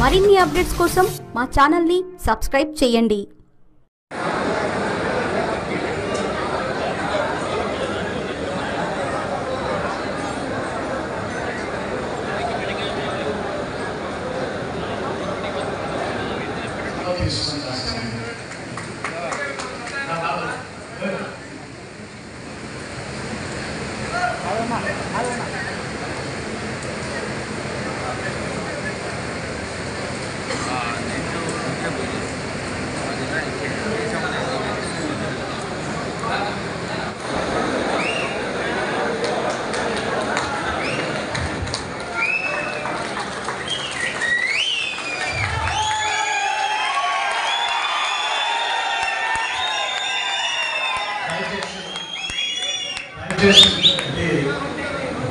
మరిన్ని అప్డేట్స్ కోసం మా ఛానల్ని సబ్స్క్రైబ్ చేయండి.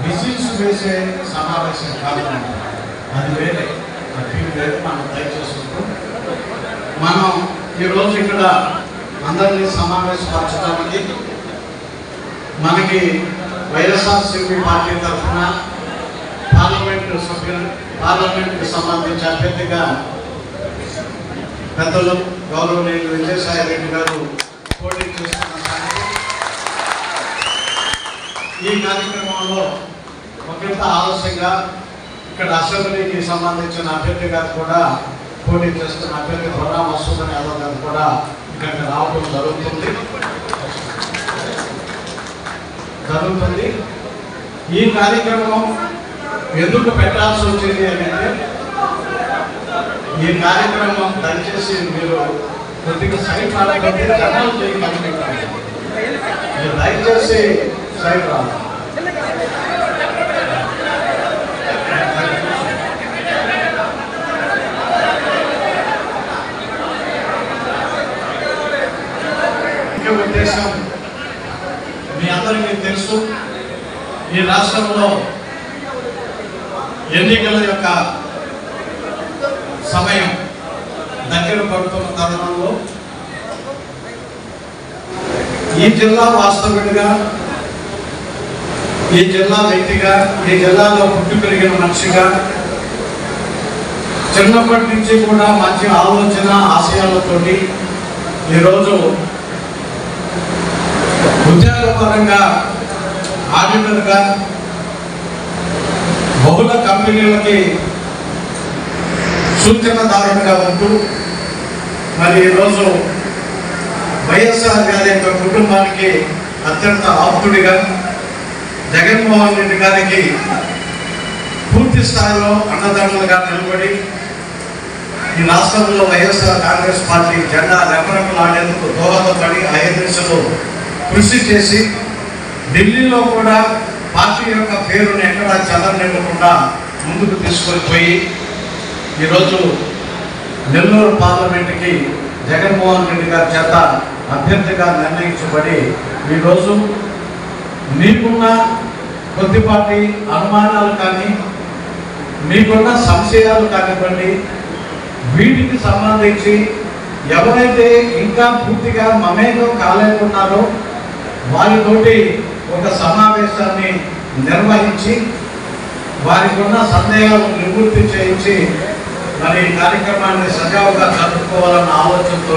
విజిల్స్ వేసే సమావేశం కాదు, అది వేరే వేరే. మనం దయచేసుకుంటూ మనం ఈరోజు ఇక్కడ అందరినీ సమావేశపరచడానికి మనకి వైఎస్ఆర్సీపీ పార్టీ తరఫున పార్లమెంట్కి సంబంధించి అభ్యర్థిగా పెద్దలు గౌరవనీయులు విజయసాయి రెడ్డి గారు పోటీ చేస్తున్న ఈ కార్యక్రమంలో ఒకంత ఆలస్యంగా ఇక్కడ అసెంబ్లీకి సంబంధించిన అభ్యర్థి గారు కూడా పోటీ చేస్తున్న అభ్యర్థి బొర్రా మసూదన్ యాదవ్ గారు కూడా ఇక్కడికి రావడం జరుగుతుంది. ఈ కార్యక్రమం ఎందుకు పెట్టాల్సి వచ్చింది అంటే, ఈ కార్యక్రమం దయచేసి మీరు కొద్దిగా సైడ్ మాట్లాడితే జనాలు చేయగలుగుతారు. దయచేసి సైడ్ రాదు. ముఖ్య ఉద్దేశం మీ అందరికీ తెలుసు, ఈ రాష్ట్రంలో ఎన్నికల యొక్క సమయం దగ్గర పడుతున్న తరుణంలో ఈ జిల్లా వాస్తవుడిగా, ఈ జిల్లా వ్యక్తిగా, ఈ జిల్లాలో పుట్టి పెరిగిన మనిషిగా, చిన్నప్పటి నుంచి కూడా మంచి ఆలోచన ఆశయాలతోటి ఈరోజు ఉద్యోగపరంగా ఆడిటర్గా బహుళ కంపెనీలకి సూచనదారునిగా ఉంటూ మరి ఈరోజు వైఎస్ఆర్ గారి యొక్క కుటుంబానికి అత్యంత ఆప్తుడిగా, జగన్మోహన్ రెడ్డి గారికి పూర్తి స్థాయిలో అన్నదండలుగా నిలబడి ఈ రాష్ట్రంలో వైఎస్ఆర్ కాంగ్రెస్ పార్టీ జెండా రెపరెపలాడేందుకు దోహదపడి అహర్నిశలు కృషి చేసి ఢిల్లీలో కూడా పార్టీ యొక్క పేరుని ఎక్కడా చెదరనివ్వకుండా ముందుకు తీసుకొని పోయి ఈరోజు నెల్లూరు పార్లమెంటుకి జగన్మోహన్ రెడ్డి గారి చేత అభ్యర్థిగా నిర్ణయించబడి ఈరోజు మీకున్న కొద్దిపాటి అనుమానాలు కానీ, మీకున్న సంశయాలు కానివ్వండి, వీటికి సంబంధించి ఎవరైతే ఇంకా పూర్తిగా మమేకం కాలేకున్నారో వారితోటి ఒక సమావేశాన్ని నిర్వహించి వారికి ఉన్న సందేహాలను నివృత్తి చేయించి మరి ఈ కార్యక్రమాన్ని సజావుగా జరుపుకోవాలన్న ఆలోచనతో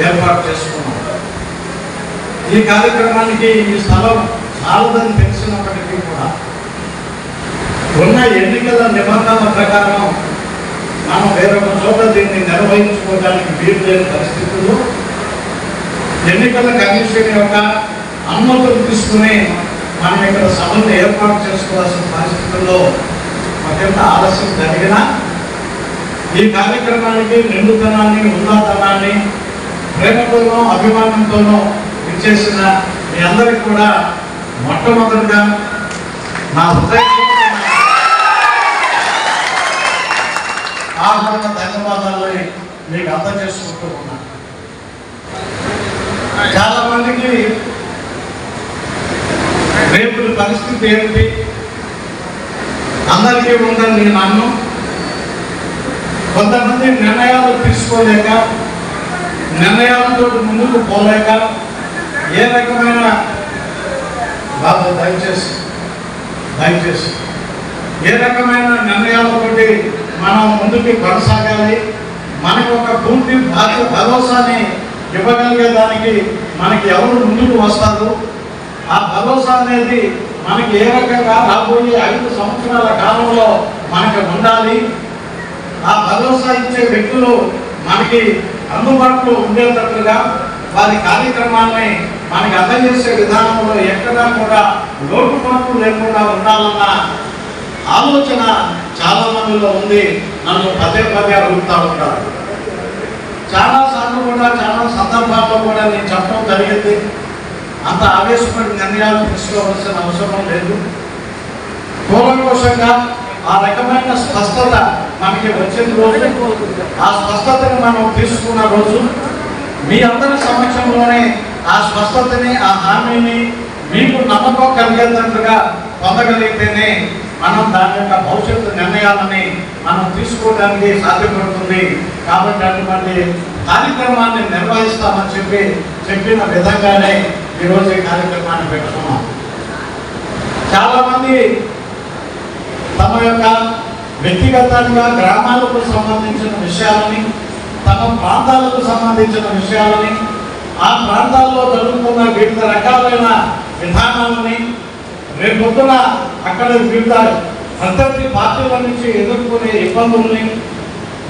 ఏర్పాటు చేసుకున్నాం. ఈ కార్యక్రమానికి ఈ స్థలం చాలదని తెలిసినప్పటికీ కూడా ఉన్న ఎన్నికల నిబంధనల ప్రకారం మనం వేరొక చోట దీన్ని నిర్వహించుకోవడానికి వీలు లేని పరిస్థితుల్లో ఎన్నికల కమిషన్ యొక్క అనుమతులు తీసుకుని మనం ఇక్కడ సభను ఏర్పాటు చేసుకోవాల్సిన పరిస్థితుల్లో అత్యంత ఆలస్యం జరిగిన ఈ కార్యక్రమానికి నిండుతనాన్ని, ఉన్నతనాన్ని, ప్రేమతోనో అభిమానంతోనో ఇచ్చేసిన మీ అందరికీ కూడా మొట్టమొదటిగా నా హృదయపూర్వకమైన ఆహ్వాన ధన్యవాదాలని మీకు అందజేసుకుంటూ ఉన్నాను. చాలా మందికి రేపు పరిస్థితి ఏంటి అందరికీ ఉందని నేను అన్ను. కొంతమంది నిర్ణయాలు తీసుకోలేక, నిర్ణయాలతో ముందుకు పోలేక, ఏ రకమైన బాబు దయచేసి ఏ రకమైన నిర్ణయాలతోటి మనం ముందుకు కొనసాగాలి. మనకు ఒక పూర్తి భరోసాని ఇవ్వగలిగేదానికి మనకి ఎవరు ముందుకు వస్తారు, ఆ భరోసా అనేది మనకి ఏ రకంగా రాబోయే 5 సంవత్సరాల కాలంలో మనకి ఉండాలి. ఆ భరోసా ఇచ్చే వ్యక్తులు మనకి అందుబాటులో ఉండేటట్లుగా వారి కార్యక్రమాన్ని మనకి అందజేసే విధానంలో ఎక్కడా కూడా లోటుపాట్లు లేకుండా ఉండాలన్న ఆలోచన చాలా మందిలో ఉంది. నన్ను పదే అడుగుతూ ఉంటారు. చాలాసార్లు కూడా చాలా సందర్భాల్లో కూడా నేను చెప్పడం జరిగింది. అంత ఆవేశపడి నిర్ణయాలు తీసుకోవాల్సిన అవసరం లేదు. కూలంకోశంగా ఆ రకమైన స్పష్టత మనకి వచ్చిన రోజు, ఆ స్పష్టతని మనం తీసుకున్న రోజు, మీ అందరి సమక్షంలోనే ఆ స్పష్టతని, ఆ హామీని మీకు నమ్మకం కలిగేటట్లుగా పొందగలిగితేనే మనం దాని యొక్క భవిష్యత్తు నిర్ణయాలని మనం తీసుకోవడానికి సాధ్యపడుతుంది. కాబట్టి అటువంటి కార్యక్రమాన్ని నిర్వహిస్తామని చెప్పిన విధంగానే ఈరోజు ఈ కార్యక్రమాన్ని పెట్టుకున్నాం. చాలామంది తమ యొక్క వ్యక్తిగతంగా గ్రామాలకు సంబంధించిన విషయాలని, తమ ప్రాంతాలకు సంబంధించిన విషయాలని, ఆ ప్రాంతాల్లో జరుగుతున్న వివిధ రకాలైన విధానాలని, రేపొద్దున అక్కడ వివిధ ప్రత్యర్థి పార్టీల నుంచి ఎదుర్కొనే ఇబ్బందుల్ని,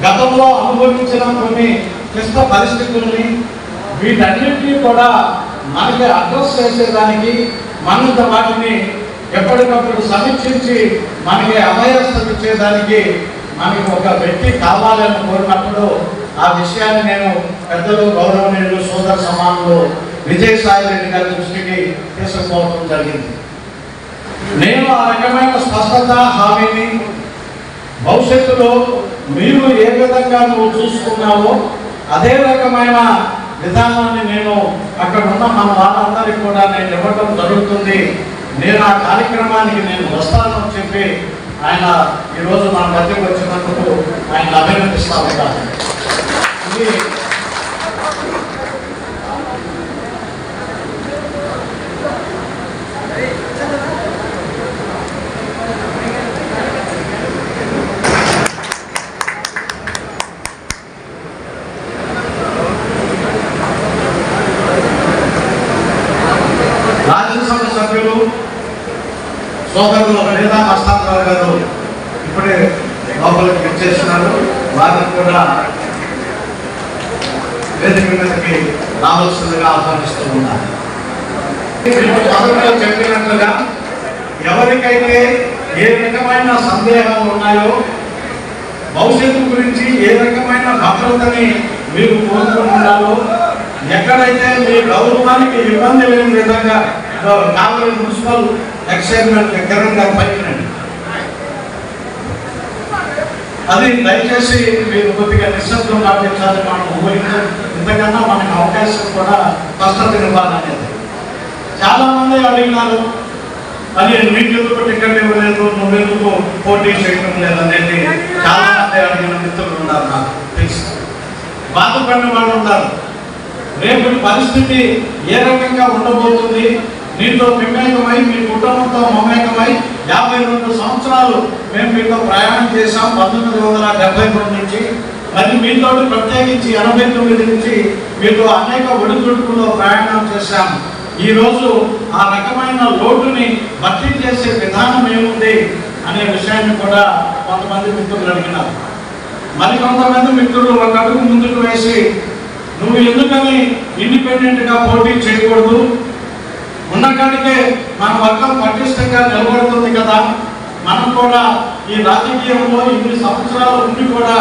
గతంలో అనుభవించిన కొన్ని క్లిష్ట పరిస్థితుల్ని, వీటన్నిటినీ కూడా మనకి అడ్రస్ చేసేదానికి, మన వాటిని ఎప్పటికప్పుడు సమీక్షించి మనకి అభయస్థం ఇచ్చేదానికి మనకి ఒక వ్యక్తి కావాలని కోరినప్పుడు ఆ విషయాన్ని నేను పెద్దలు, గౌరవనీయులు, సోదర సమానులు విజయసాయి రెడ్డి గారి దృష్టికి తీసుకుపోవడం జరిగింది. నేను ఆ రకమైన స్పష్టత హామీని భవిష్యత్తులో మీరు ఏ విధంగా నువ్వు చూసుకున్నావో అదే రకమైన విధానాన్ని నేను అక్కడ ఉన్న మన వాళ్ళందరికీ కూడా నేను ఇవ్వడం జరుగుతుంది. నేను ఆ కార్యక్రమానికి నేను వస్తానని చెప్పి ఆయన ఈరోజు మన మధ్యకు వచ్చినందుకు ఆయన అభినందిస్తా ఉంటాను. ఇది రాజ్యసభ సభ్యులు సోదరులు వేదా మస్తానరావు గారు ఇప్పుడే లోపలికి విచ్చేస్తున్నారు. వారిని కూడా వేదిక మీదకి రావాల్సిందిగా ఆహ్వానిస్తూ ఉన్నారు. మొదట్లో చెప్పినట్లుగా ఎవరికైతే ఏ రకమైన సందేహాలు ఉన్నాయో, భవిష్యత్తు గురించి ఏ రకమైన భద్రతని మీరు కోరుకుంటున్నారో, ఎక్కడైతే మీ గౌరవానికి ఇబ్బంది లేని విధంగా కావలి మున్సిపల్ ఎక్సైజ్మెంట్ కిరణ్ గారు పైకినండి, అది దయచేసి మీరు కొద్దిగా నిశ్శబ్దం పాటించాలి. మనం ఊహించాలి, ఇంతకన్నా మనకు అవకాశం కూడా స్పష్టత ఇవ్వాలనేది. చాలామంది అడిగినారు, అది మీకు ఎందుకు టికెట్ ఇవ్వలేదు, నువ్వెందుకు పోటీ చేయడం లేదనేది చాలామంది అడిగిన మిత్రులు ఉన్నారు. నాకు తెలుసు, బాధపడిన వాళ్ళు ఉన్నారు. రేపు పరిస్థితి ఏ రకంగా ఉండబోతుంది, మీతో మమేకమై, మీ కుటుంబంతో మమేకమై 52 సంవత్సరాలు మేము మీతో ప్రయాణం చేశాం. 1972 నుంచి మరి మీతో ప్రత్యేకించి 89 నుంచి మీతో అనేక ఒడిదుడుకుల్లో ప్రయాణం చేశాం. ఈరోజు ఆ రకమైన లోటుని భర్తీ చేసే విధానం ఏముంది అనే విషయాన్ని కూడా కొంతమంది మిత్రులు అడిగినారు. మరికొంతమంది మిత్రులు ఒక అడుగు ముందుకు వేసి, నువ్వు ఎందుకని ఇండిపెండెంట్గా పోటీ చేయకూడదు, ఉన్నకాడికే మన వర్గం పటిష్టంగా నిలబడుతుంది కదా, మనం కూడా ఈ రాజకీయంలో ఇన్ని సంవత్సరాలు ఉండి కూడా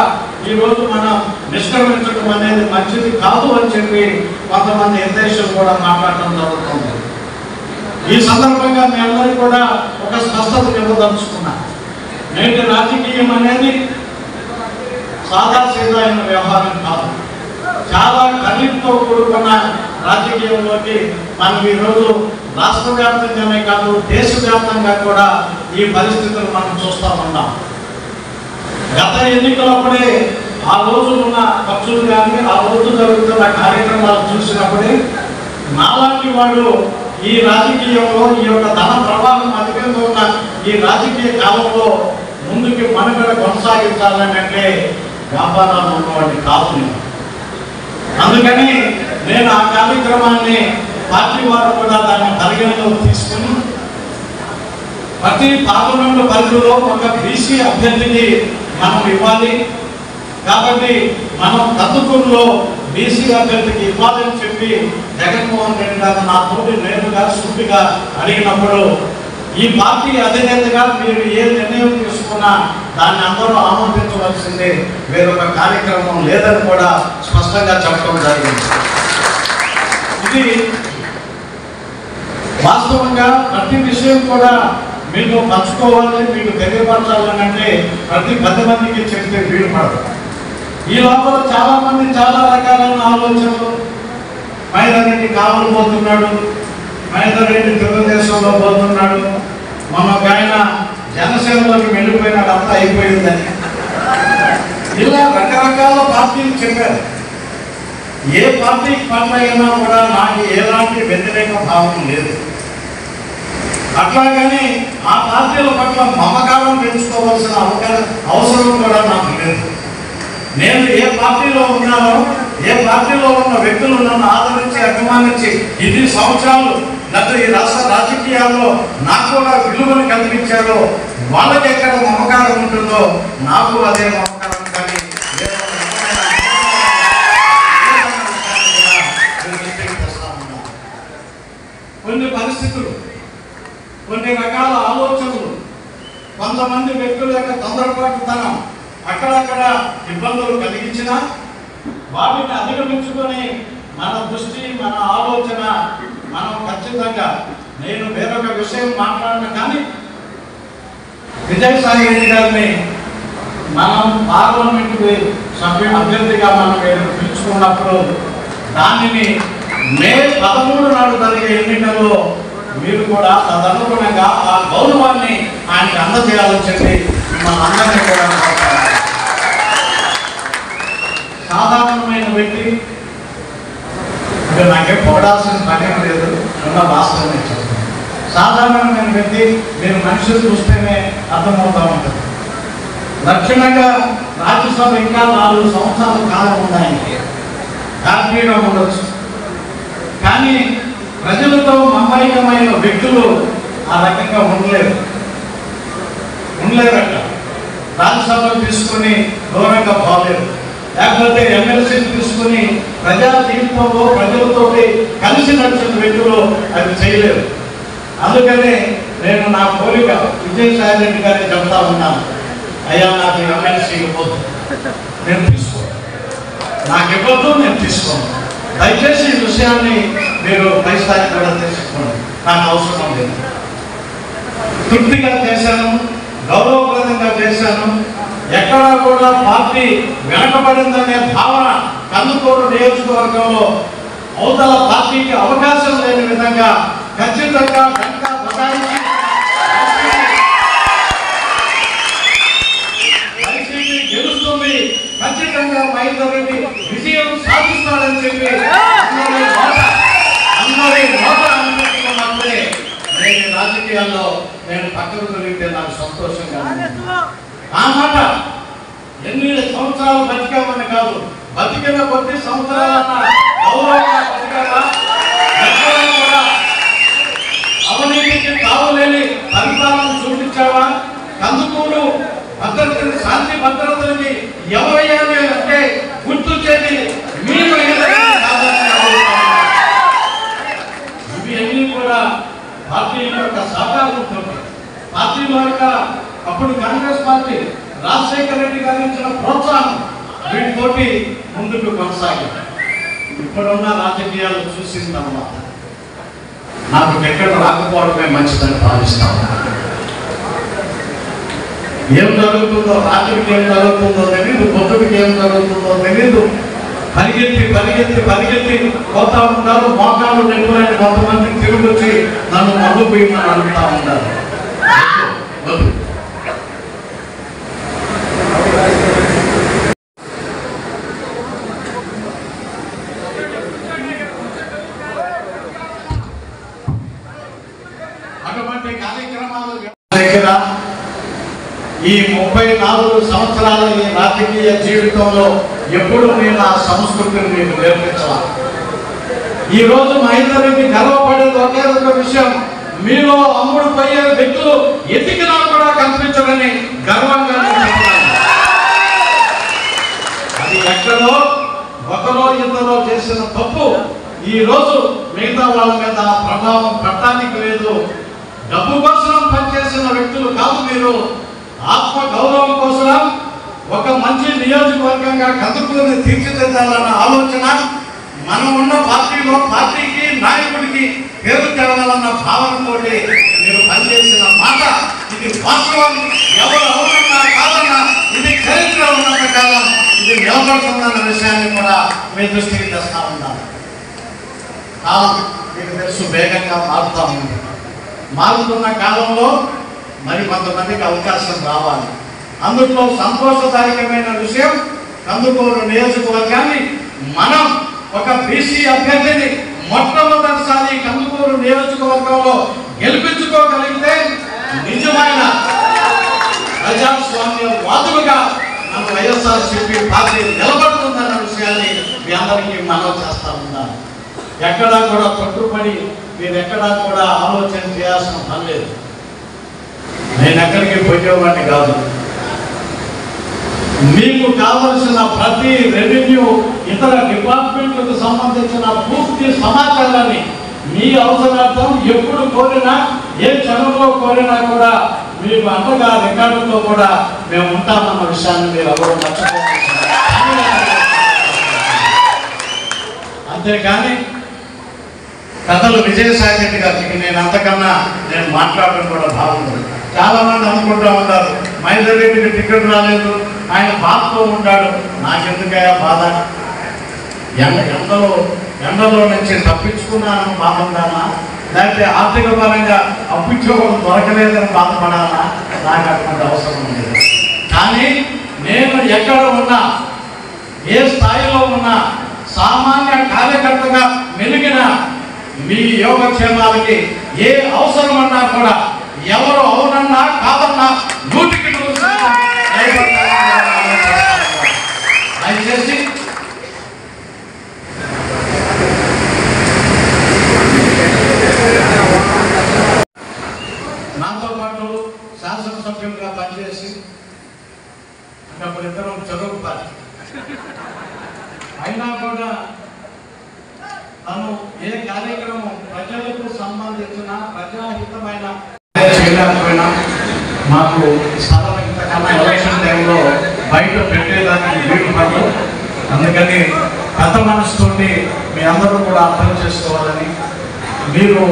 ఈరోజు మనం నిష్క్రమించడం అనేది మంచిది కాదు అని చెప్పి కొంతమంది నిర్దేశాలు కూడా మాట్లాడటం జరుగుతుంది. ఈ సందర్భంగా మీ అందరికీ కూడా ఒక స్పష్టత ఇవ్వదలుచుకున్నా. నేటి రాజకీయం అనేది సాదాసీదా అయిన వ్యవహారం కాదు. చాలా ఖరీదుతో కూడుకున్న రాజకీయంలోకి మనం ఈరోజు రాష్ట్ర వ్యాప్తంగానే కాదు, దేశవ్యాప్తంగా కూడా ఈ పరిస్థితులు మనం చూస్తూ ఉన్నాం. గత ఎన్నికలప్పుడే ఆ రోజు ఉన్న ఖర్చులు కానీ, ఆ రోజు జరుగుతున్న కార్యక్రమాలు చూసినప్పుడే నాలాంటి వాడు ఈ రాజకీయంలో ఈ యొక్క ధన ప్రవాహం అధికంగా ఉన్న ఈ రాజకీయ కాలంలో ముందుకు బతికి మనుగడ కొనసాగించాలంటే వ్యాపారాలు ఉన్నవాడిని కాదు నేను. అందుకని నేను ఆ కార్యక్రమాన్ని పార్టీ వారు కూడా దాన్ని పరిగణలోకి తీసుకుని ప్రతి పార్లమెంటు పరిధిలో ఒక బీసీ అభ్యర్థికి మనం ఇవ్వాలి. కాబట్టి మనం కందుకూరులో బీసీ అభ్యర్థికి ఇవ్వాలని చెప్పి జగన్మోహన్ రెడ్డి గారు నాతోటి నేరుగా సూటిగా అడిగినప్పుడు ఈ పార్టీ అధినేతగా మీరు ఏ నిర్ణయం తీసుకున్నా దాన్ని అందరూ ఆమోదించవలసిందే, వేరొక కార్యక్రమం లేదని కూడా స్పష్టంగా చెప్పడం జరిగింది. ఇది వాస్తవంగా ప్రతి విషయం కూడా మీకు పంచుకోవాలి, మీకు తెలియపరచాలని అంటే ప్రతి 10 మందికి చెప్తే వీలు పడదు. ఈ లోపల చాలా మంది చాలా రకాలైన ఆలోచనలు, మహేందర్ రెడ్డి కావలు పోతున్నాడు, మహేందర్ రెడ్డి తెలుగుదేశంలో పోతున్నాడు, మనకు ఆయన జనసేనలోకి వెళ్ళిపోయినాడు, అంతా అయిపోయిందని ఇలా రకరకాల పార్టీలు చెప్పారు. ఏ పార్టీ పట్ల అయినా కూడా నాకు ఎలాంటి వ్యతిరేక భావం లేదు. అట్లాగని ఆ పార్టీల పట్ల మమకారం పెంచుకోవాల్సిన అవసరం కూడా నాకు లేదు. నేను ఏ పార్టీలో ఉన్నానో, ఏ పార్టీలో ఉన్న వ్యక్తులు నన్ను ఆదరించి అభిమానించి ఇది సంవత్సరాలు గత ఈ రాష్ట్ర రాజకీయాల్లో నాకు కూడా విలువను కల్పించారో వాళ్ళకి ఎక్కడ మమకారం ఉంటుందో నాకు అదే మమకారం. కానీ కొన్ని పరిస్థితులు, కొన్ని రకాల ఆలోచనలు, కొంతమంది వ్యక్తుల యొక్క తొందరపాటుతనం అక్కడక్కడ ఇబ్బందులు కలిగించినా వాటిని అధిగమించుకొని మన దృష్టి, మన ఆలోచన మనం ఖచ్చితంగా, నేను వేరొక విషయం మాట్లాడిన కానీ విజయసాయి రెడ్డి గారిని మనం పార్లమెంటు సభ్యుడు అభ్యర్థిగా మనం పిలుచుకున్నప్పుడు దానిని మే 13 నాడు జరిగే ఎన్నికల్లో మీరు కూడా తదనుగుణంగా ఆ గౌరవాన్ని ఆయనకి అందజేయాలని చెప్పి మిమ్మల్ని అందరినీ కూడా సాధారణమైన వ్యక్తి, నాకే పొగడాల్సిన పనేం లేదు, ఉన్న వాస్తవమే చెప్తాను. సాధారణమైన వ్యక్తి, మీరు మనుషులు చూస్తేనే అర్థమవుతూ ఉంటుంది. దక్షిణంగా రాజ్యసభ ఇంకా 4 సంవత్సరాల కాలం ఉన్నాయని హ్యాపీగా ఉండొచ్చు. కానీ ప్రజలతో మమైకమైన వ్యక్తులు ఆ రకంగా ఉండలేరట. రాజ్యసభ తీసుకుని దూరంగా పోలేరు, లేకపోతే ఎమ్మెల్సీని తీసుకుని ప్రజా జీవితంలో ప్రజలతో కలిసి నడిచిన వ్యక్తులు అది చేయలేరు. అందుకనే నేను నా కోరిక విజయసాయి రెడ్డి గారిని చెప్తా ఉన్నాను, అయ్యా నాకు ఎమ్మెల్సీ ఇవ్వద్దు, నేను తీసుకోను, నాకు ఇవ్వద్దు, నేను తీసుకోను. దయచేసి ఈ విషయాన్ని మీరు పై స్థాయికి కూడా తెలుసుకోండి, నాకు అవసరం లేదు. తృప్తిగా చేశాను, గౌరవప్రదంగా చేశాను. ఎక్కడా కూడా పార్టీ వెనకబడిందనే భావన కందుకూరు నియోజకవర్గంలో అవతల పార్టీకి అవకాశం లేని విధంగా ఖచ్చితంగా వైసీపీ గెలుస్తుంది, ఖచ్చితంగా మహేందర్ రెడ్డి విజయం సాధిస్తాడని చెప్పి అందరి నోట అనుకుంటున్నప్పుడే నేను రాజకీయాల్లో నేను పక్కకు దొరికితే నాకు సంతోషంగా ఆ మాట. ఎన్ని సంవత్సరాలు బతికామని కాదు, బతికిన కొద్ది సంవత్సరాలన్న గౌరవంగా బతికారా, కూడా అవినీతికి తావులేని పరిపాలన చూపించావా, కందుకూరు భద్రతని, శాంతి భద్రతలకి ఎవరయ్యాలి అంటే గుర్తొచ్చేది మీరు. ఇవి అన్నీ కూడా పార్టీ యొక్క సహకారంతో, పార్టీలో యొక్క అప్పుడు కాంగ్రెస్ పార్టీ రాజశేఖర రెడ్డి గారు ఇచ్చిన ప్రోత్సాహం వీటితోటి ముందుకు కొనసాగింది. ఇప్పుడున్న రాజకీయాలు చూసిన తర్వాత నాకు ఎక్కడ రాకపోవడమే మంచిదని భావిస్తాను. ఏం జరుగుతుందో, రాత్రికి ఏం జరుగుతుందో తెలీదు, పొద్దుకి ఏం జరుగుతుందో తెలీదు. పరిగెత్తి పోతా ఉంటారు. మోకాళ్ళు నెప్పులైన కొంతమంది తిరిగి వచ్చి నన్ను మగ్గుపోయిందని అడుగుతా ఉంటారు. అటువంటి కార్యక్రమాలు దగ్గర ఈ 34 సంవత్సరాల ఈ రాజకీయ జీవితంలో ఎప్పుడు నేను ఆ సంస్కృతిని మీకు నేర్పించాలి. ఈ రోజు మహేందర్ రెడ్డి గర్వపడేది ఒకే ఒక విషయం, మీలో అమ్ముడు పోయే వ్యక్తులు ఎతికినా కూడా కనిపించడని గర్వంగా చెప్పాలి. అది ఎక్కడో ఒకరో ఇద్దరో చేసిన తప్పు ఈ రోజు మిగతా వాళ్ళ మీద ప్రభావం పట్టడానికి లేదు. డబ్బు కోసం పనిచేసిన వ్యక్తులు కాదు మీరు. ఆత్మ గౌరవం కోసం ఒక మంచి నియోజకవర్గంగా కందుకూరుని తీర్చిదిద్దాలన్న ఆలోచన, మనం ఉన్న పార్టీలో పార్టీకి నాయకుడికి పేరు తేవాలన్న భావనతో మీరు పనిచేసిన మాట ఇది వాస్తవం. ఎవరు అవునన్నా కాదన్నా ఇది చరిత్ర ఉన్నంత కాలం ఇది నిలబడుతుందన్న విషయాన్ని కూడా మీ దృష్టికి తెస్తా ఉన్నాను. కాలం మీకు తెలుసు వేగంగా మారుతూ ఉంది. మారుతున్న కాలంలో మరి కొంతమందికి అవకాశం రావాలి. అందులో సంతోషదాయకమైన విషయం, కందుకూరు నియోజకవర్గాన్ని మనం ఒక బీసీ అభ్యర్థిని మొట్టమొదటిసారి కందుకూరు నియోజకవర్గంలో గెలిపించుకోగలిగితే నిజమైన ప్రజాస్వామ్యవాదులుగా మన వైఎస్ఆర్సీపీ పార్టీ నిలబడుతుందన్న విషయాన్ని మీ అందరికీ మనం చేస్తా ఉన్నాను. ఎక్కడా కూడా పట్టుబడి మీరు ఎక్కడా కూడా ఆలోచన చేయాల్సిన పని లేదు. నేను ఎక్కడికి పోయేవాడిని కాదు. మీకు కావలసిన ప్రతి రెవెన్యూ ఇతర డిపార్ట్మెంట్లకు సంబంధించిన పూర్తి సమాచారాన్ని మీ అవసరార్థం ఎప్పుడు కోరినా ఏ క్షణంలో కోరినా కూడా మీకు అంతగా రికార్డుతో కూడా మేము ఉంటామన్న విషయాన్ని మీరు ఎవరు మర్చిపోవాలి. అంతేకాని కథలు విజయసాయి రెడ్డి గారికి నేను అంతకన్నా నేను మాట్లాడడం కూడా బాగుంటుంది. చాలా మంది అనుకుంటూ ఉంటారు మహేందర్ రెడ్డికి టికెట్ రాలేదు, ఆయన బాధతో ఉంటాడు. నాకెందుకయ్యా బాధ? ఎండలో నుంచి తప్పించుకున్నాను బాగుండాలా, లేకపోతే ఆర్థిక పరంగా అప్పించుకోవడం దొరకలేదని బాధపడాలా? నాకు అటువంటి అవసరం లేదు. కానీ నేను ఎక్కడ ఉన్నా, ఏ స్థాయిలో ఉన్నా, సామాన్య కార్యకర్తగా మెలిగిన మీ యోగక్షేమాలకి ఏ అవసరం అన్నా కూడా ఎవరు అవునన్నా కాదన్నా 100కి 100 దయచేసి నాతో పాటు శాసనసభ్యులుగా పనిచేసి అప్పుడు ఇద్దరం చదువుకోవాలి. అయినా కూడా తను ఏ కార్యక్రమం ప్రజలకు సంబంధించిన ప్రజాహితమైన చేయలేకపోయినా మాకు స్థలం ఇంతకన్నా ఎలక్షన్ టైంలో బయట పెట్టేదానికి వీలు పడదు. అందుకని పెద్ద మనసుతోటి మీ అందరూ కూడా అర్థం చేసుకోవాలని, మీరు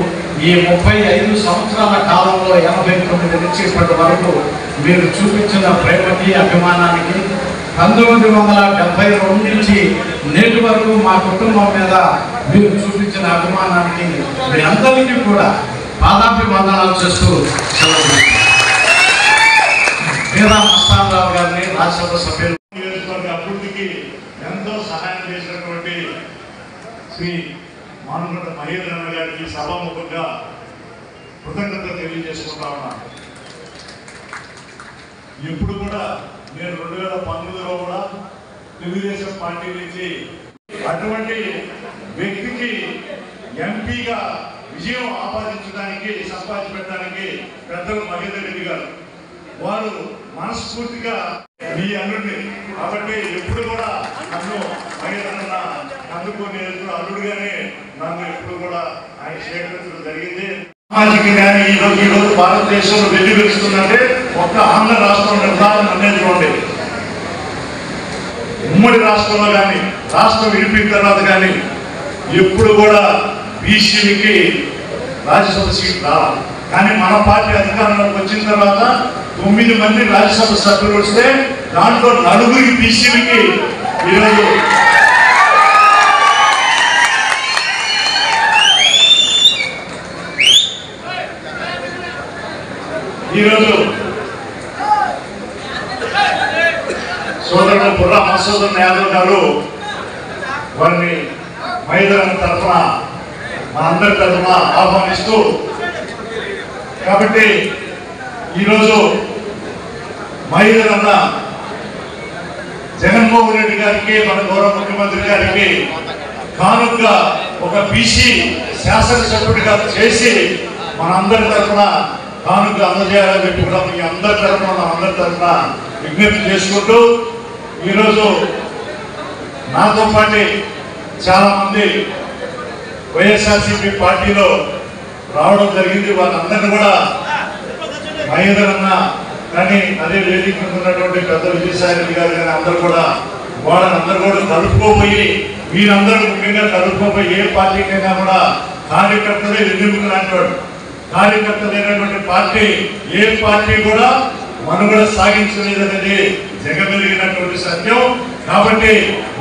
ఈ 35 సంవత్సరాల కాలంలో 89 నుంచి ఇప్పటి వరకు మీరు చూపించిన ప్రేమకి అభిమానానికి 1972 నుంచి నేటి వరకు మా కుటుంబం మీద మీరు చూపించిన అభిమానానికి మీ అందరికీ కూడా పాదాభివందనాలు చేస్తూ వీరా మస్తానరావు గారిని రాజ్యసభ సభ్యులు అభివృద్ధికి ఎంతో సహాయం చేసినటువంటి శ్రీ మానుగొండ మహేంద్రన్న గారికి సభాముఖంగా కృతజ్ఞత తెలియజేసుకుంటా ఉన్నాను. ఇప్పుడు కూడా నేను 2019లో కూడా తెలుగుదేశం పార్టీ నుంచి అటువంటి వ్యక్తికి ఎంపీగా విజయం ఆపాదించడానికి సంపాదించడానికి పెద్దలు మహేందర్ రెడ్డి గారు వారు మనస్ఫూర్తిగా మీ అల్లుడిని కాబట్టి ఎప్పుడు కూడా నన్ను మహేంద్రన్న అందుకునే అల్లుడుగానే నన్ను ఎప్పుడు కూడా ఆయన స్వీకరించడం జరిగింది. సామాజికంగానే ఈరోజు భారతదేశంలో వెలువరిస్తుందంటే ఒక్క ఆంధ్ర రాష్ట్రం నిర్ధారణ అనేది చూడండి. ఉమ్మడి రాష్ట్రంలో కానీ రాష్ట్రం విడిపోయిన తర్వాత కానీ ఎప్పుడు కూడా బీసీలకి రాజ్యసభ సీట్ రావాలి. కానీ మన పార్టీ అధికారంలోకి వచ్చిన తర్వాత 9 మంది రాజ్యసభ సభ్యులు వస్తే దాంట్లో 4 బీసీలకి ఈరోజు సోదరుడు బుర్రా మసూదన్ యాదవ్ గారు వారిని మహిళల తరఫున మనందరి తరఫున ఆహ్వానిస్తూ, కాబట్టి ఈరోజు మహిళలు అన్న జగన్మోహన్ రెడ్డి గారికి మన గౌరవ ముఖ్యమంత్రి గారికి కానుక ఒక బీసీ శాసనసభ్యుడిగా చేసి మనందరి తరఫున కానుక అందజేయాలని చెప్పి కూడా మీ అందరి తరఫున విజ్ఞప్తి చేసుకుంటూ ఈరోజు నాతో పాటు చాలా మంది వైఎస్ఆర్సీపీ పార్టీలో రావడం జరిగింది. వాళ్ళందరినీ కూడా మహేంద్రన్న కానీ అదే వేదిక ఉన్నటువంటి పెద్ద విజయసాయి రెడ్డి గారు కానీ అందరూ కూడా వాళ్ళందరూ కూడా కలుపుకోపోయి వీరందరూ ముఖ్యంగా కలుపుకోపోయి ఏ పార్టీకైనా కూడా కార్యకర్తలే వెన్నెముక లాంటివాడు. కార్యకర్త లేనటువంటి పార్టీ ఏ పార్టీ కూడా మనుగడ సాగించలేదనేది జగమెరిగినటువంటి సత్యం. కాబట్టి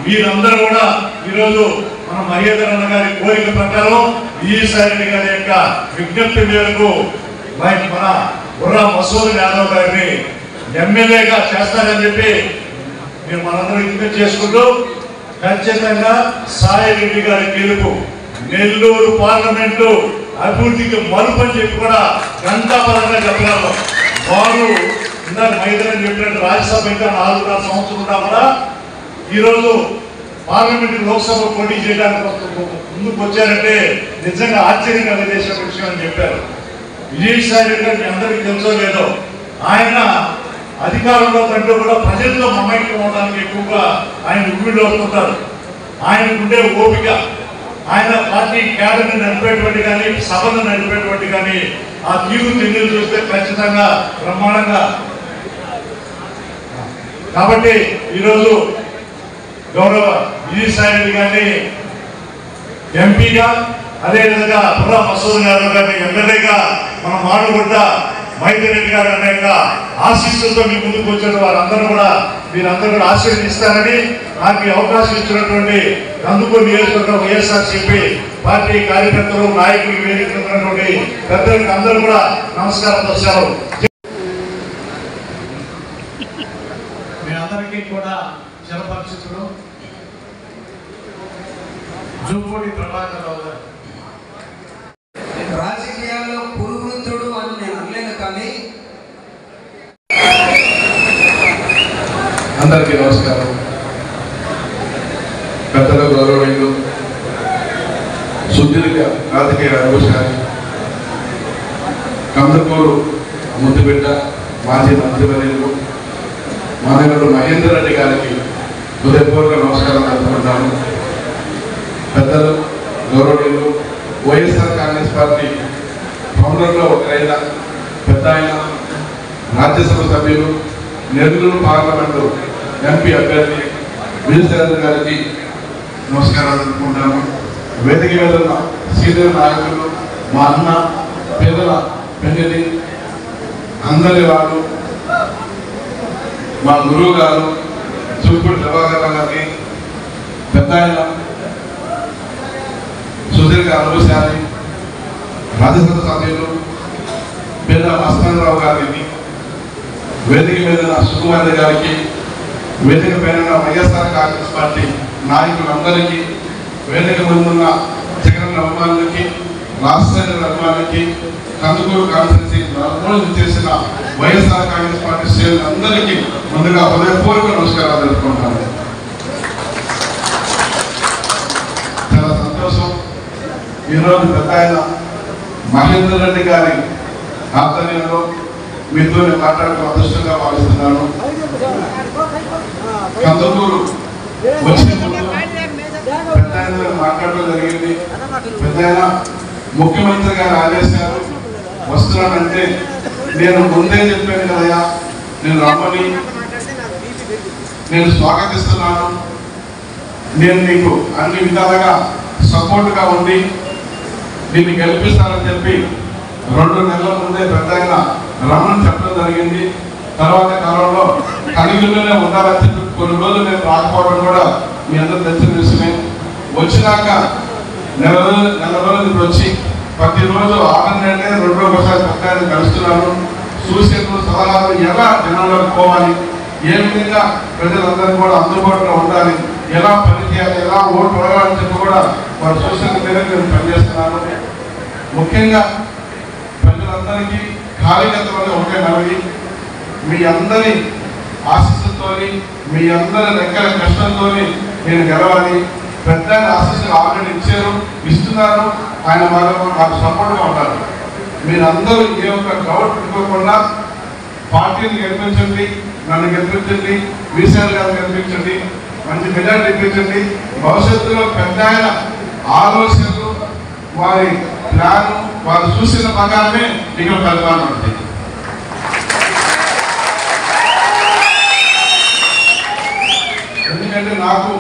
వీరందరూ కూడా ఈరోజు మన మహేంద్రన్న గారి కోరిక ప్రకారం విజయసాయి రెడ్డి గారి యొక్క విజ్ఞప్తి మేరకు మన బుర్రా మసూద్ యాదవ్ గారిని ఎమ్మెల్యేగా చేస్తారని చెప్పి మేము మనందరూ విజ్ఞప్తి చేసుకుంటూ ఖచ్చితంగా సాయి రెడ్డి గారి గెలుపు నెల్లూరు పార్లమెంటు అభివృద్ధికి మలుపు అని చెప్పి కూడా గంటాపరంగా చెప్పగలం. వారు ఇందాక మైదానం చెప్పినట్టు రాజ్యసభ ఇంకా 4.5 సంవత్సరం ఉన్నా కూడా ఈరోజు పార్లమెంటు లోక్సభ పోటీ చేయడానికి ముందుకు వచ్చారంటే నిజంగా ఆశ్చర్యం కలిగేసే విషయం అని చెప్పారు. విజయసాయి రెడ్డి గారికి అందరికీ తెలుసో లేదో ఆయన అధికారంలో కంటే కూడా ప్రజల్లో మమైక్యం అవడానికి ఎక్కువగా ఆయన ఉమ్మిళ్ళు వస్తుంటారు. ఆయనకుండే ఓపిక, ఆయన పార్టీ క్యాడర్ని నడిపేటువంటి కానీ సభను నడిపేటువంటి కానీ ఆ తీరు తెన్నులు చూస్తే ఖచ్చితంగా బ్రహ్మాండంగా. కాబట్టి ఈరోజు గౌరవ విజయసాయి రెడ్డి గారిని ఎంపీగా అదేవిధంగా బుర్రా మసూద్ గారు గారిని ఎమ్మెల్యేగా మన మాడుగుడ్డ మైదిరెడ్డి గారు అనేక ఆశీస్సులతో మీ ముందుకు వచ్చిన వారందరూ కూడా మీరందరూ కూడా ఆశీర్వదిస్తారని నాకు ఈ అవకాశం ఇచ్చినటువంటి కందుకూరు నియోజకవర్గం వైఎస్ఆర్సీపీ పార్టీ కార్యకర్తలు నాయకులు వేదికటువంటి పెద్దలకు అందరూ కూడా నమస్కారం దర్శాలు. మీ అందరికీ కూడా చిరపరిచితులు జూపూడి ప్రభాకర్ రావు గారు. రాజకీయాల్లో పురుగుతుడు అని నేను అనలేను, కానీ అందరికీ నమస్కారం. పెద్దల గౌరవనీయులు, సుదీర్ఘ రాజకీయ అనుభవశాలి, కందుకూరు ముద్దుబిడ్డ మాజీ మంత్రివర్యులు మానవుడు మహేందర్ రెడ్డి గారికి హృదయపూర్వక నమస్కారం తెలుపుకుంటాను. పెద్దలు గౌరవనీయులు, వైఎస్ఆర్ కాంగ్రెస్ పార్టీ ఫౌండర్లో ఒకరైన పెద్ద ఆయన, రాజ్యసభ సభ్యులు, నెల్లూరు పార్లమెంటు ఎంపీ అభ్యర్థి విజయసాయి గారికి నమస్కారాలు తెలుపుకుంటాను. వేదిక మీద ఉన్న సీనియర్ నాయకులు, మా అన్న పేదల పెళ్లి అందరి వాళ్ళు, మా గురువు గారు చూపుడు ప్రభాకర్ గారికి, పెద్ద ఆయన సుదీర్ఘ అనుభవశాలి రాజ్యసభ సభ్యులు పేద మస్తానరావు గారికి, వేదిక మీద సుకుమార్ గారికి, వేదిక పైన వైఎస్ఆర్ కాంగ్రెస్ పార్టీ నాయకులందరికీ, వేదిక ముందున్న జగన్ అభిమానులకి, రాష్ట్ర అభిమానులకి, కందుకూరు కాన్స్టిట్యున్సీ నలుగురు చేసిన వైఎస్ఆర్ కాంగ్రెస్ పార్టీ శ్రేణులందరికీ ముందుగా హృదయపూర్వక నమస్కారాలు తెలుపుకుంటాను. చాలా సంతోషం. ఈరోజు పెద్ద ఆయన మహేందర్ రెడ్డి గారి ఆధ్వర్యంలో మీతో మాట్లాడటం అదృష్టంగా భావిస్తున్నాను. కందుకూరు వచ్చిన ముందు పెద్ద ఆయన మాట్లాడడం జరిగింది. పెద్ద ఆయన ముఖ్యమంత్రి గారు ఆదేశాలు వస్తున్నానంటే నేను ముందే చెప్పాను కదయా, నేను రమ్మని, నేను స్వాగతిస్తున్నాను, నేను నీకు అన్ని విధాలుగా సపోర్ట్గా ఉండి దీన్ని గెలిపిస్తానని చెప్పి 2 నెలల ముందే పెద్ద ఆయన రమ్మని చెప్పడం జరిగింది. తర్వాత కాలంలో కనిగిరిలోనే ఉండాలని చెప్పి కొన్ని రోజులు నేను రాకపోవడం కూడా మీ అందరూ తెలిసిన విషయమే. వచ్చినాక నెల రోజులు వచ్చి ప్రతిరోజు ఆనందంటే 2 రోజులకోసారి పెద్ద ఆయన కలుస్తున్నాను. సూచనలు సలహాలు ఎలా జనాలకు పోవాలి, ఏ విధంగా ప్రజలందరూ కూడా అందుబాటులో ఉండాలి, ఎలా పనిచేయాలి, ఎలా ఓటు అడగాలని చెప్పి కూడా వారి సూచనల మేరకు నేను పనిచేస్తున్నాను. ముఖ్యంగా ప్రజలందరికీ కార్యకర్తలు ఒకటే మనవి, మీ అందరి ఆశీస్సులతో, మీ అందరి రెక్కల కష్టంతో నేను గెలవాలి. పెద్ద ఆశీస్సులు ఆల్రెడీ ఇచ్చారు, ఇస్తున్నారు. ఆయన మాకు సపోర్ట్గా ఉంటారు. మీరందరూ ఏ ఒక్క డౌట్ పెట్టుకోకుండా పార్టీని గెలిపించండి, నన్ను గెలిపించండి, వీసాలు గారు గెలిపించండి, మంచి మెజార్టీ ఇప్పించండి. భవిష్యత్తులో పెద్ద ఆయన ఆలోచనలు, వారి ప్లాన్, వారు చూసిన ప్రకారమే ఇక్కడ పరిపాలన ఉంటుంది. ఎందుకంటే నాకు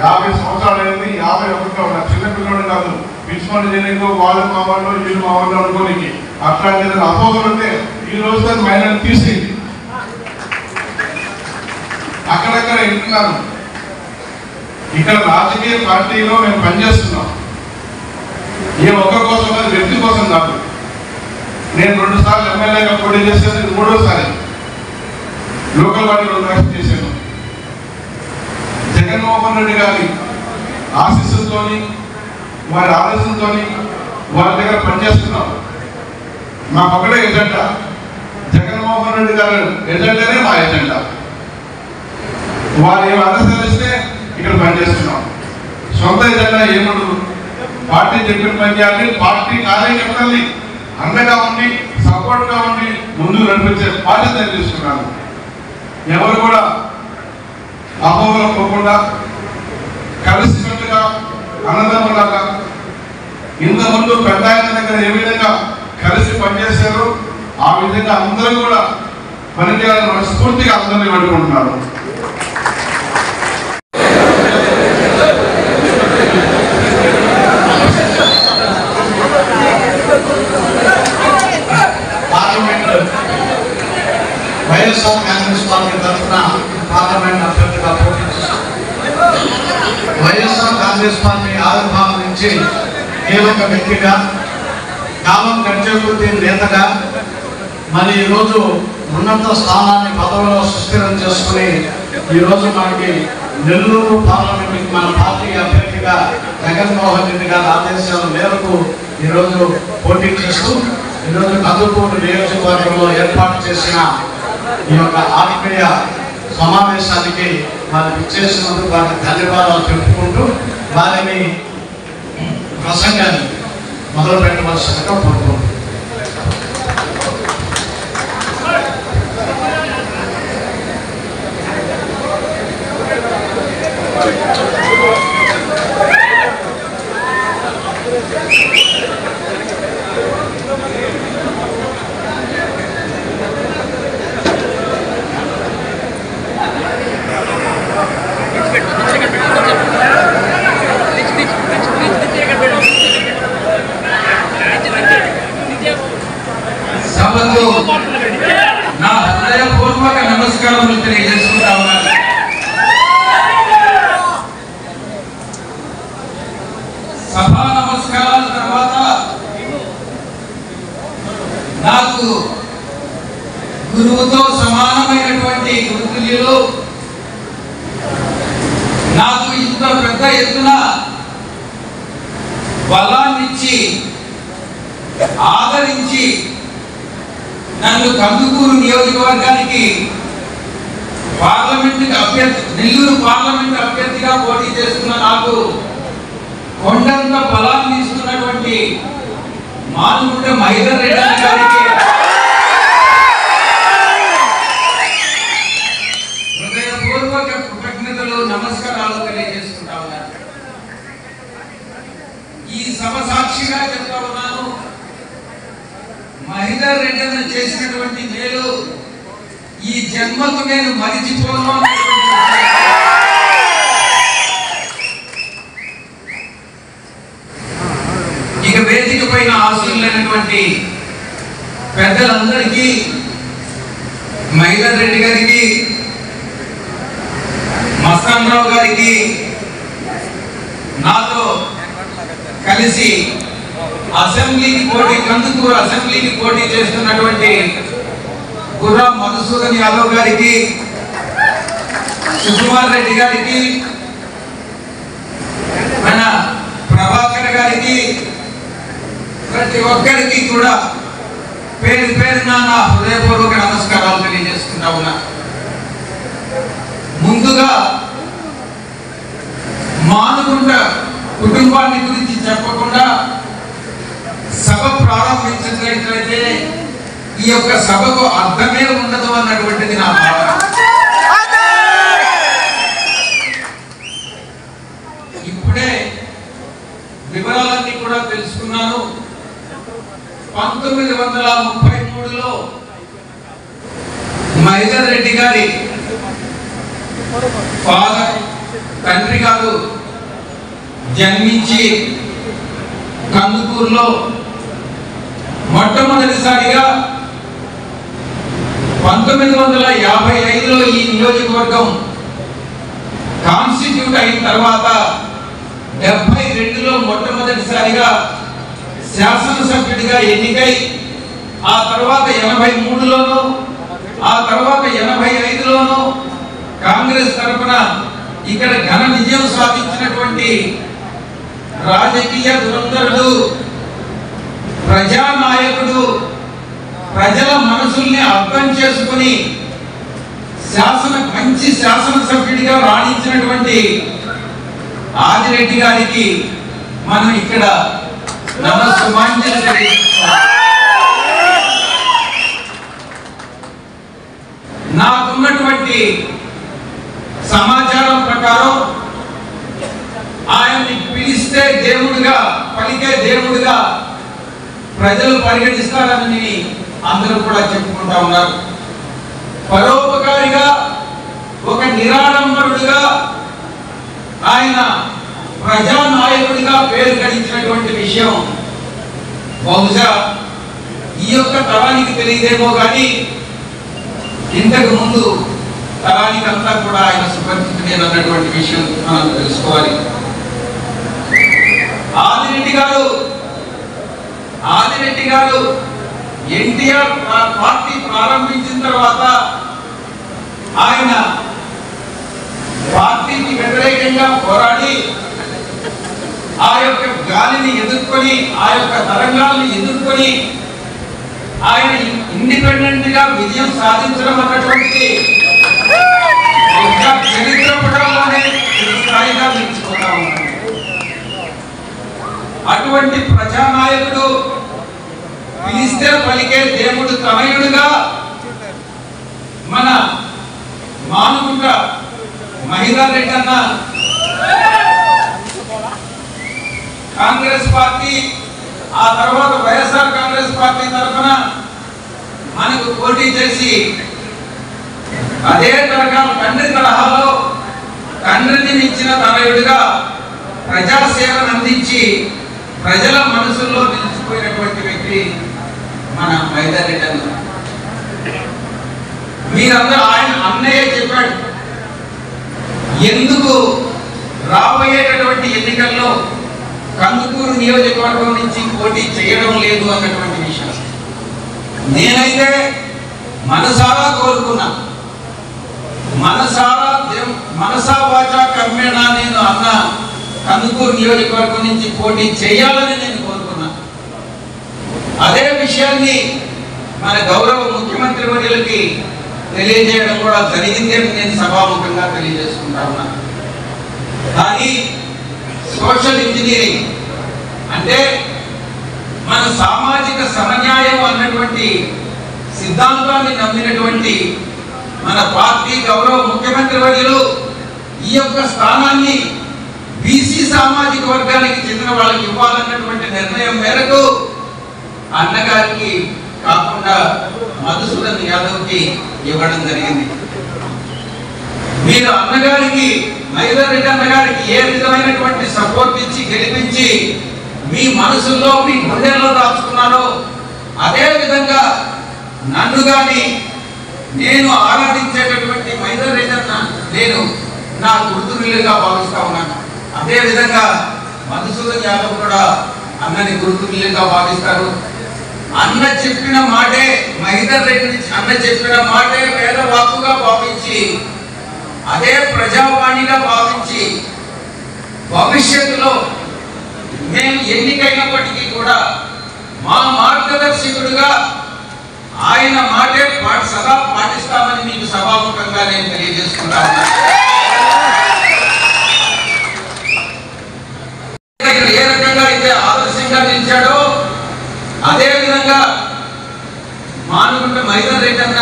50 సంవత్సరాలు అయింది. 51 ఉన్న చిన్నపిల్లడు కాదు. పిలుచుకొని చేయలేదు, వాళ్ళు మా వాళ్ళు, వీళ్ళు మా వాళ్ళు అనుకోనికి అట్లాంటి అపోహలు ఉంటే ఈ రోజు దాన్ని మైనారిటీ తీసేయండి. అక్కడక్కడ వింటున్నాను. ఇక్కడ రాజకీయ పార్టీలో మేము పనిచేస్తున్నాం. ఏ ఒక్క కోసం కాదు, వ్యక్తి కోసం కాదు. నేను 2 సార్లు ఎమ్మెల్యేగా పోటీ చేసేది, 3వసారి లోకల్ బాడీ 2 సార్లు చేశాను. జగన్మోహన్ రెడ్డి గారి ఆశీస్సులతో, వారి ఆలోచనతో వారి దగ్గర పనిచేస్తున్నాం. మాకు ఒకటే ఎజెండా, జగన్మోహన్ రెడ్డి గారి ఎజెండానే మా ఎజెండా. వారు ఏమి అనుసరిస్తే ఇక్కడ పనిచేస్తున్నాం. సొంత ఎజెండా ఏముండదు. పార్టీ చెప్పిన పని చేయాలి. పార్టీ కార్యకర్తల్ని అండగా ఉండి, సపోర్ట్గా ఉండి ముందుకు నడిపించే బాధ్యత తీసుకున్నాను. ఎవరు కూడా అపోహలు పోకుండా కలిసికట్టుగా అన్నదమ్ములాగా ఇంతకుముందు పెద్ద ఆయన దగ్గర ఏ విధంగా కలిసి పనిచేశారో ఆ విధంగా అందరూ కూడా పనిచేయాలని మనస్ఫూర్తిగా అందరినీ పడుకుంటున్నారు. వైఎస్ఆర్ కాంగ్రెస్ పార్టీ తరఫున పార్లమెంట్ అభ్యర్థిగా పోటీ చేశారు. వైఎస్ఆర్ కాంగ్రెస్ పార్టీ ఆవిర్భావం నుంచి కీలక వ్యక్తిగా, కాలం గడిచే కొద్దీ నేతగా, మరి ఈరోజు ఉన్నత స్థానాన్ని పదవిలో సుస్థిరం చేసుకుని ఈరోజు మనకి నెల్లూరు పార్లమెంట్కి మన పార్టీ అభ్యర్థిగా జగన్మోహన్ రెడ్డి గారి ఆదేశాల మేరకు ఈరోజు పోటీ చేస్తూ ఈరోజు కందుకూరు నియోజకవర్గంలో ఏర్పాటు చేసిన ఈ యొక్క ఆత్మీయ సమావేశానికి వారికి ఇచ్చేసినందుకు వారికి ధన్యవాదాలు చెప్పుకుంటూ వారిని ప్రసంగాన్ని మొదలు పెట్టవలసిందిగా కోరుకుంటున్నాను. సభకు నా హృదయపూర్వక నమస్కారములు తెలియజేసుకుంటా ఉన్నాను. సభా నమస్కారాల తర్వాత నాకు గురువుతో సమానమైనటువంటి గురుతుల్యులు నాకు ఇంత పెద్ద ఎత్తున బలాన్నిచ్చి ఆదరించి నన్ను కందుకూరు నియోజకవర్గానికి నెల్లూరు పార్లమెంట్ అభ్యర్థిగా పోటీ చేస్తున్న నాకు కొండంత బలాన్ని ఇస్తున్నటువంటి మానుగుంట మహిళర్ రెడ్డి గారికి హృదయపూర్వక కృతజ్ఞతలు, నమస్కారాలు తెలియజేసుకుంటా ఉన్నాను. ఈ సభ సాక్షిగా చెప్తా ఉన్నాను, మహిళర్ రెడ్డి చేసినటువంటి మేలు ఈ జన్మకు నేను మరిచిపోను. ఇక వేదిక పైన ఆశీనులైనటువంటి పెద్దలందరికీ, మహిళర్ రెడ్డి గారికి, మస్తాన్ రావు గారికి, నాతో కలిసి కందుకూరు అసెంబ్లీకి పోటీ చేస్తున్నటువంటి గుర్రా మధుసూదన్ యాదవ్ గారికి, సుకుమార్ రెడ్డి గారికి, మన ప్రభాకర్ గారికి, ప్రతి ఒక్కరికి కూడా పేరు పేరున నా హృదయపూర్వక నమస్కారాలు తెలియజేసుకుంటా ఉన్నా. ముందుగా మానుకుంట కుటుంబాన్ని గురించి చెప్పకుండా సభ ప్రారంభించినట్లయితే ఈ యొక్క సభకు అర్థమే ఉండదు అన్నటువంటిది నా భావన. ఇప్పుడే వివరాలన్నీ కూడా తెలుసుకున్నాను. 1933లో మహేందర్ రెడ్డి గారి ఫాదర్ తండ్రి గారు జన్మించి కందుకూరులో మొట్టమొదటిసారిగా 1955లో ఈ నియోజకవర్గం కాన్స్టిట్యూట్ అయిన తర్వాత 72లో మొట్టమొదటిసారిగా శాసనసభ్యుడిగా ఎన్నికై ఆ తర్వాత 83లోను ఆ తర్వాత 85లోను కాంగ్రెస్ తరఫున ఇక్కడ ఘన విజయం సాధించినటువంటి రాజకీయ దురంధరుడు, ప్రజానాయకుడు, ప్రజల మనసుల్ని అర్థం చేసుకుని మంచి శాసనసభ్యుడిగా రాణించినటువంటి ఆదిరెడ్డి గారికి మనం ఇక్కడ నమస్సుమాంజలి తెలియజేస్తున్నాం. నాకున్నటువంటి సమాచారం ప్రకారం ఆయన్ని పిలిస్తే దేవుడిగా, పలికే దేవుడిగా ప్రజలు పరిగణిస్తారని అందరూ కూడా చెప్పుకుంటా ఉన్నారు. పరోపకారిగా, ఒక నిరాడంబరుడిగా, ఆయన ప్రజానాయకుడిగా పేరు గడించినటువంటి విషయం బహుశా ఈ యొక్క తరానికి తెలియదేమో కానీ ఇంతకు ముందు తరానికి అంతా కూడా ఆయన సుపరిచితుడైనటువంటి విషయం మనం తెలుసుకోవాలి. ఆదిరెడ్డి గారు ఎన్టీఆర్ పార్టీ ప్రారంభించిన తర్వాత ఆయన పార్టీకి వ్యతిరేకంగా పోరాడి ఆ యొక్క గాలిని ఎదుర్కొని, ఆ యొక్క తరంగాలను ఎదుర్కొని ఆయన ఇండిపెండెంట్ గా విజయం సాధించడం అన్నటువంటిది చరిత్ర పటంలోనే స్థాయిగా నిలిచిపోతా ఉన్నాడు. అటువంటి ప్రజానాయకుడు, పిలిస్తే పలికే దేవుడు తనయుడుగా మన మానుకుంట మహేందర్ రెడ్డి అన్న కాంగ్రెస్ పార్టీ, ఆ తర్వాత వైఎస్ఆర్ కాంగ్రెస్ పార్టీ తరఫున మనకు పోటీ చేసి అదే తరహాలో తండ్రి తరహాలో తండ్రిని మించిన తనయుడిగా ప్రజాసేవను అందించి ప్రజల మనసుల్లో నిలిచిపోయినటువంటి వ్యక్తి మన మహేందర్ రెడ్డి అన్న. మీరందరూ ఆయన అన్నయ్య చెప్పాడు ఎందుకు రాబోయేటటువంటి ఎన్నికల్లో కందుకూరు నియోజకవర్గం నుంచి పోటీ చేయడం లేదు అన్నటువంటి విషయం. నేనైతే మనసారా కోరుకున్నా, మనసా వాచా కర్మేణా నేను అన్న కందుకూరు నియోజకవర్గం నుంచి పోటీ చేయాలని నేను కోరుకున్నా. అదే విషయాన్ని మన గౌరవ ముఖ్యమంత్రి వర్యులకి తెలియజేయడం కూడా జరిగింది అని నేను సభాముఖంగా తెలియజేసుకుంటా ఉన్నా. కానీ సోషల్ ఇంజనీరింగ్ అంటే మన సామాజిక సమన్యాయం అన్నటువంటి సిద్ధాంతాన్ని నమ్మినటువంటి మన పార్టీ గౌరవ ముఖ్యమంత్రి వర్యులు ఈ యొక్క స్థానాన్ని బీసీ సామాజిక వర్గానికి చెందిన వాళ్ళకి ఇవ్వాలన్నటువంటి నిర్ణయం మేరకు అన్నగారికి కాకుండా మధుసూదన్ యాదవ్కి ఇవ్వడం జరిగింది. మీరు అన్నగారికి, మహేందర్ రెడ్డి అన్నగారికి ఏ విధమైనటువంటి సపోర్ట్ ఇచ్చి గెలిపించి మీ మనసుల్లో, మీ గుండెల్లో దాచుకున్నారో అదే విధంగా నన్ను కానీ, నేను ఆరాధించేటటువంటి మహేందర్ రెడ్డి అన్న నేను నా గుర్తులుగా భావిస్తా ఉన్నాను. అదే విధంగా మధుసూదన్ యాదవ్ కూడా అన్నని గుర్తులుగా భావిస్తారు. అన్న చెప్పిన మాటే, మహేందర్ రెడ్డి అన్న చెప్పిన మాటే వేద వాక్కుగా భావించి, అదే ప్రజావాణిగా భావించి భవిష్యత్తులో మేము ఎన్నికైనప్పటికీ కూడా మా మార్గదర్శకుడుగా ఆయన మాటే సదా పాటిస్తామని మీకు సభాముఖంగా నేను తెలియజేసుకుంటాను. ఏ రకంగా అయితే ఆదర్శంగా నిలిచాడో అదే విధంగా మానుకుంట మైదర్ రెడ్డి అన్న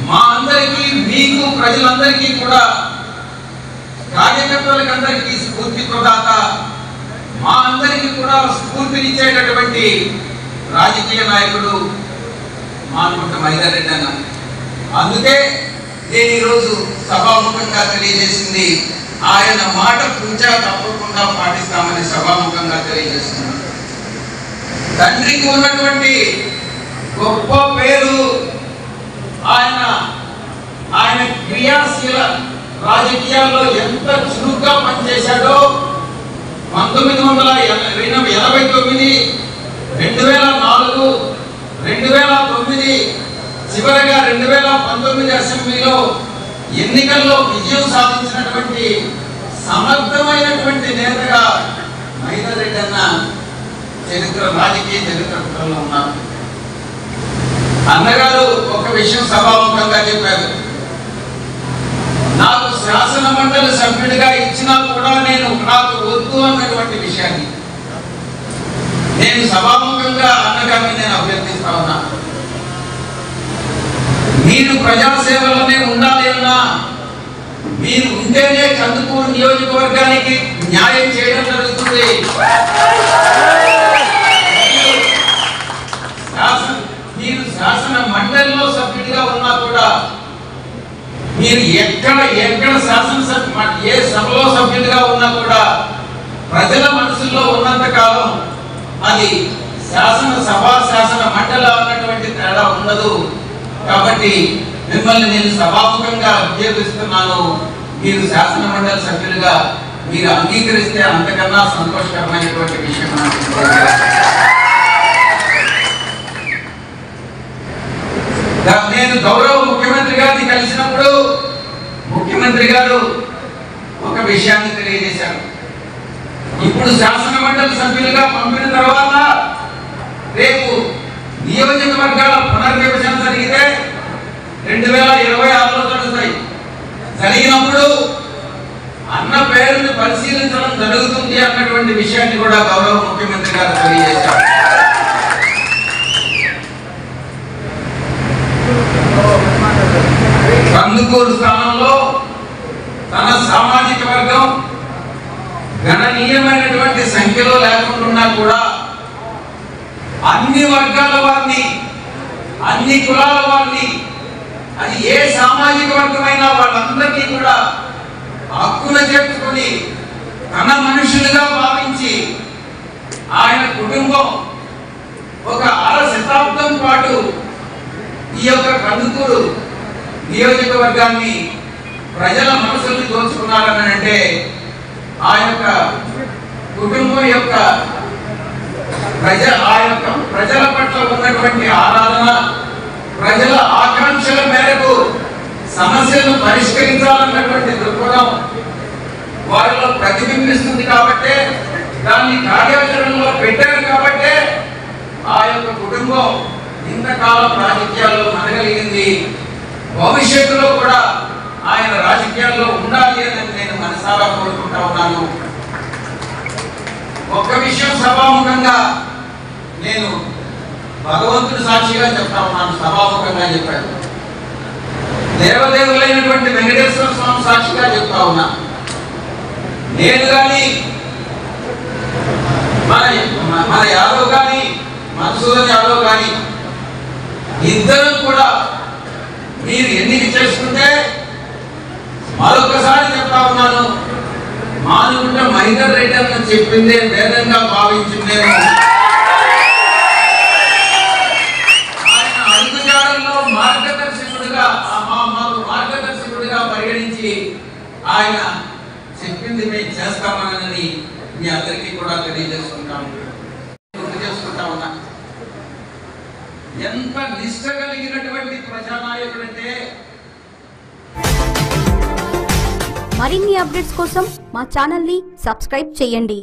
మా అందరికీ, మీకు, ప్రజలందరికీ కూడా, కార్యకర్తలకు అందరికీ స్ఫూర్తి ప్రదాత, మా అందరికీ కూడా స్ఫూర్తినిచ్చేటటువంటి రాజకీయ నాయకుడు మానుకుంట మైదర్ రెడ్డి అన్న. అందుకే నేను ఈరోజు సభాముఖంగా తెలియజేసింది ఆయన మాట పూజా తప్పకుండా పాటిస్తామని సభాముఖంగా తెలియజేస్తున్నాను. తండ్రికి ఉన్నటువంటి గొప్ప పేరు, ఆయన క్రియాశీల రాజకీయాల్లో ఎంత చురుగ్గా పనిచేశాడో 1989, 2004, 2009, చివరగా 2019 అసెంబ్లీలో ఎన్నికల్లో విజయం సాధించినటువంటి సమర్థమైనటువంటి నేతగా మైదర్ రెడ్డి అన్న రాజకీయ చరిత్రలో ఉన్నారు. అన్నగారు ఒక విషయం సభాముఖంగా చెప్పారు, నాకు శాసన మండలి సభ్యుడిగా ఇచ్చినా కూడా నాకు వద్దు అన్నటువంటి విషయాన్ని నేను సభాముఖంగా అన్నగారిని నేను అభ్యర్థిస్తా ఉన్నా. మీరు ప్రజాసేవలోనే ఉండాలి అన్నా, మీరు ఉంటేనే కందుకూరు నియోజకవర్గానికి న్యాయం చేయడం జరుగుతుంది. మీరు శాసన మండలిలో సభ్యుడిగా ఉన్నా కూడా, మీరు ఎక్కడ శాసనసభ ఏ సభలో సభ్యుడిగా ఉన్నా కూడా ప్రజల మనసుల్లో ఉన్నంత కాలం అది శాసనసభ, శాసన మండలి అన్నటువంటి తేడా ఉండదు. కాబట్టి మిమ్మల్ని నేను సభాముఖంగా అభ్యర్థిస్తున్నాను. మీరు శాసన మండలి సభ్యులుగా మీరు అంగీకరిస్తే అంతకన్నా సంతోషకరమైనటువంటి విషయం. నేను గౌరవ ముఖ్యమంత్రి గారిని కలిసినప్పుడు ముఖ్యమంత్రి గారు ఒక విషయాన్ని తెలియజేశారు. ఇప్పుడు శాసన మండలి సభ్యులుగా పంపిన తర్వాత రేపు నియోజకవర్గాల పునర్విభజన జరిగితే 2026లో జరుగుతాయి. జరిగినప్పుడు అన్న పేరుని పరిశీలించడం జరుగుతుంది అన్నటువంటి విషయాన్ని కూడా గౌరవ ముఖ్యమంత్రి గారు తెలియజేశారు. కందుకూరు స్థానంలో తన సామాజిక వర్గం గణనీయమైనటువంటి సంఖ్యలో లేకుండా కూడా అన్ని వర్గాల వారిని, అన్ని కులాల వారిని, అది ఏ సామాజిక వర్గమైనా వాళ్ళందరినీ కూడా హక్కున చేర్చుకొని తన మనుషులుగా భావించి ఆయన కుటుంబం ఒక 6 శతాబ్దం పాటు ఈ యొక్క కందుకూరు నియోజకవర్గాన్ని ప్రజల మనసుల్ని దోచుకున్నారని అంటే ఆ యొక్క కుటుంబం యొక్క ప్రజల పట్ల ఉన్నటువంటి ఆరాధన, ప్రజల ఆకాంక్షల మేరకు సమస్యలను పరిష్కరించాలన్నటువంటి దృక్పథం వారిలో ప్రతిబింబిస్తుంది. కాబట్టి దాన్ని కార్యాచరణలో పెట్టారు. కాబట్టి ఆ యొక్క కుటుంబం ఇంతకాలం రాజకీయాల్లో మనగలిగింది. భవిష్యత్తులో కూడా ఆయన రాజకీయాల్లో ఉండాలి అని నేను మనసారా కోరుకుంటా ఉన్నాను. ఒక్క విషయం సభాముఖంగా నేను భగవంతుడి సాక్షిగా చెప్తా ఉన్నాను, సభాముఖంగా చెప్పాను. దేవదేవులైనటువంటి వెంకటేశ్వర స్వామి సాక్షిగా చెప్తా ఉన్నా. నేను కానీ మన యాదవ్ కానీ మధుసూదన్ యాదవ్ కానీ ఇద్దరు కూడా మీరు ఎన్నిక చేసుకుంటే మరొకసారి చెప్తా ఉన్నాను, మానుకుంట మైదర్ రెడ్డి అన్న చెప్పిందే వేదంగా భావించిందేమో. ఆయన అడుగుజాడల్లో మార్గదర్శకుడిగా పరిగణించి ఆయన చెప్పింది మేము చేస్తామని మీ అందరికీ కూడా తెలియజేసుకుంటాము. గుర్తు చేసుకుంటా ఉన్నా, ఎంత నిష్ట కలిగినటువంటి ప్రజానాయకుడంటే. మరిన్ని అప్డేట్స్ కోసం మా ఛానల్ని సబ్స్క్రైబ్ చేయండి.